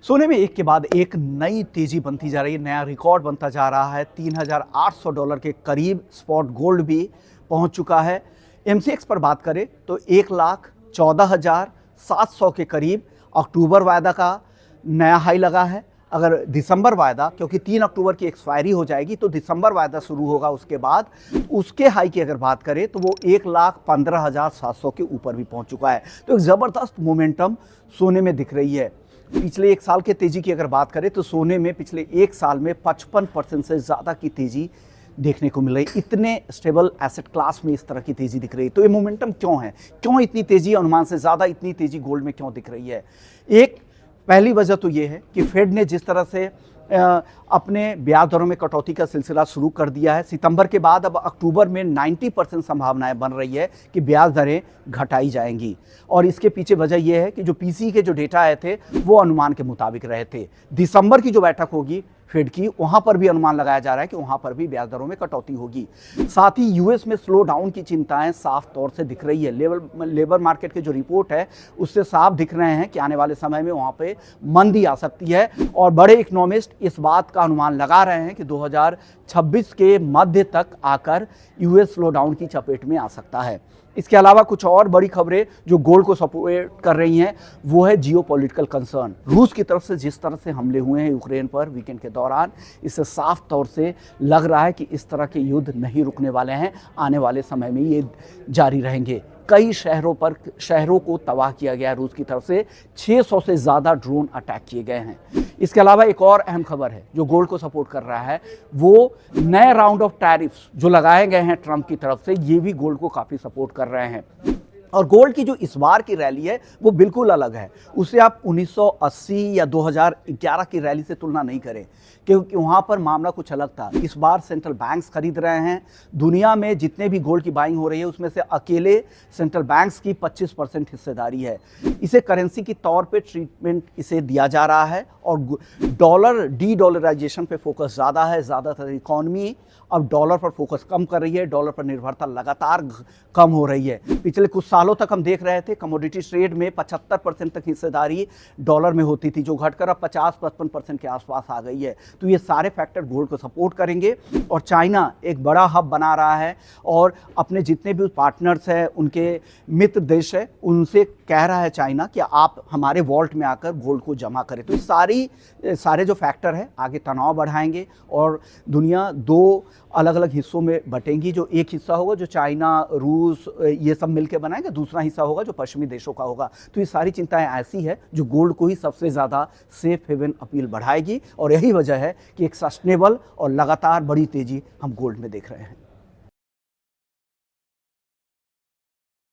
सोने में एक के बाद एक नई तेजी बनती जा रही है, नया रिकॉर्ड बनता जा रहा है। $3,800 के करीब स्पॉट गोल्ड भी पहुंच चुका है। एमसीएक्स पर बात करें तो 1,14,700 के करीब अक्टूबर वायदा का नया हाई लगा है। अगर दिसंबर वायदा, क्योंकि 3 अक्टूबर की एक्सपायरी हो जाएगी तो दिसंबर वायदा शुरू होगा, उसके बाद उसके हाई की अगर बात करें तो वो 1,15,700 के ऊपर भी पहुंच चुका है। तो एक ज़बरदस्त मोमेंटम सोने में दिख रही है। पिछले एक साल के तेजी की अगर बात करें तो सोने में पिछले एक साल में 55% से ज़्यादा की तेजी देखने को मिल रही। इतने स्टेबल एसेट क्लास में इस तरह की तेजी दिख रही है, तो ये मोमेंटम क्यों है, क्यों इतनी तेजी, अनुमान से ज़्यादा इतनी तेजी गोल्ड में क्यों दिख रही है? एक पहली वजह तो ये है कि फेड ने जिस तरह से अपने ब्याज दरों में कटौती का सिलसिला शुरू कर दिया है। सितंबर के बाद अब अक्टूबर में 90% संभावनाएं बन रही है कि ब्याज दरें घटाई जाएंगी, और इसके पीछे वजह यह है कि जो पीसी के जो डेटा आए थे वो अनुमान के मुताबिक रहे थे। दिसंबर की जो बैठक होगी फेड की, वहां पर भी अनुमान लगाया जा रहा है कि वहां पर भी ब्याज दरों में कटौती होगी। साथ ही यूएस में स्लो डाउन की चिंताएं साफ तौर से दिख रही है। लेबर मार्केट के जो रिपोर्ट है उससे साफ दिख रहे हैं कि आने वाले समय में वहां पे मंदी आ सकती है, और बड़े इकोनॉमिस्ट इस बात का अनुमान लगा रहे हैं कि 2026 के मध्य तक आकर यूएस स्लो डाउन की चपेट में आ सकता है। इसके अलावा कुछ और बड़ी खबरें जो गोल्ड को सपोर्ट कर रही हैं वो है जियोपॉलिटिकल कंसर्न। रूस की तरफ से जिस तरह से हमले हुए हैं यूक्रेन पर वीकेंड के दौरान, इससे साफ तौर से लग रहा है कि इस तरह के युद्ध नहीं रुकने वाले हैं, आने वाले समय में ये जारी रहेंगे। कई शहरों को तबाह किया गया है रूस की तरफ से। 600 से ज़्यादा ड्रोन अटैक किए गए हैं। इसके अलावा एक और अहम खबर है जो गोल्ड को सपोर्ट कर रहा है, वो नए राउंड ऑफ टैरिफ्स जो लगाए गए हैं ट्रंप की तरफ से, ये भी गोल्ड को काफ़ी सपोर्ट कर रहे हैं। और गोल्ड की जो इस बार की रैली है वो बिल्कुल अलग है। उसे आप 1980 या 2011 की रैली से तुलना नहीं करें, क्योंकि वहाँ पर मामला कुछ अलग था। इस बार सेंट्रल बैंक्स खरीद रहे हैं। दुनिया में जितने भी गोल्ड की बाइंग हो रही है उसमें से अकेले सेंट्रल बैंक्स की 25% हिस्सेदारी है। इसे करेंसी के तौर पे ट्रीटमेंट इसे दिया जा रहा है, और डॉलर डी डॉलराइजेशन पे फोकस ज़्यादा है। ज़्यादातर इकॉनमी अब डॉलर पर फोकस कम कर रही है, डॉलर पर निर्भरता लगातार कम हो रही है। पिछले कुछ सालों तक हम देख रहे थे कमोडिटी ट्रेड में 75% तक हिस्सेदारी डॉलर में होती थी, जो घटकर अब 50-55% के आसपास आ गई है। तो ये सारे फैक्टर गोल्ड को सपोर्ट करेंगे। और चाइना एक बड़ा हब बना रहा है, और अपने जितने भी पार्टनर्स हैं, उनके मित्र देश है, उनसे कह रहा है चाइना कि आप हमारे वॉल्ट में आकर गोल्ड को जमा करें। तो सारे जो फैक्टर है आगे तनाव बढ़ाएंगे, और दुनिया दो अलग अलग हिस्सों में बटेंगी। जो एक हिस्सा होगा जो चाइना, रूस, ये सब मिलकर बनाएंगे, दूसरा हिस्सा होगा जो पश्चिमी देशों का होगा। तो ये सारी चिंताएं ऐसी है जो गोल्ड को ही सबसे ज़्यादा सेफ हेवन अपील बढ़ाएगी, और यही वजह है कि एक सस्टेनेबल और लगातार बड़ी तेजी हम गोल्ड में देख रहे हैं।